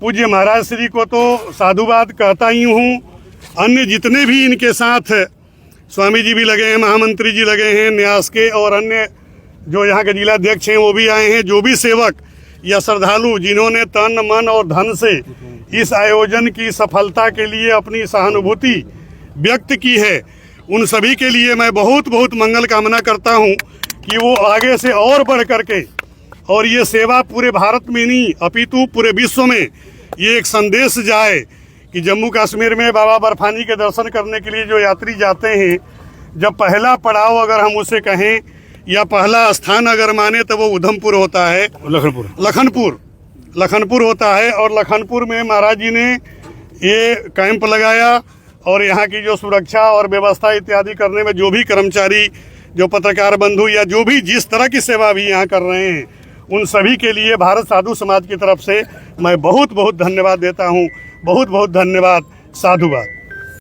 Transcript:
पूज्य महाराज श्री को तो साधुवाद कहता ही हूँ। अन्य जितने भी इनके साथ स्वामी जी भी लगे हैं, महामंत्री जी लगे हैं न्यास के, और अन्य जो यहाँ के जिलाध्यक्ष हैं वो भी आए हैं, जो भी सेवक या श्रद्धालु जिन्होंने तन मन और धन से इस आयोजन की सफलता के लिए अपनी सहानुभूति व्यक्त की है, उन सभी के लिए मैं बहुत बहुत मंगल कामना करता हूँ कि वो आगे से और बढ़ करके और ये सेवा पूरे भारत में नहीं अपितु पूरे विश्व में ये एक संदेश जाए कि जम्मू कश्मीर में बाबा बर्फानी के दर्शन करने के लिए जो यात्री जाते हैं, जब पहला पड़ाव अगर हम उसे कहें या पहला स्थान अगर माने तो वो उधमपुर होता है, लखनपुर होता है। और लखनपुर में महाराज जी ने ये कैंप लगाया और यहाँ की जो सुरक्षा और व्यवस्था इत्यादि करने में जो भी कर्मचारी, जो पत्रकार बंधु या जो भी जिस तरह की सेवा भी यहाँ कर रहे हैं, उन सभी के लिए भारत साधु समाज की तरफ से मैं बहुत बहुत धन्यवाद देता हूँ। बहुत बहुत धन्यवाद। साधुवाद।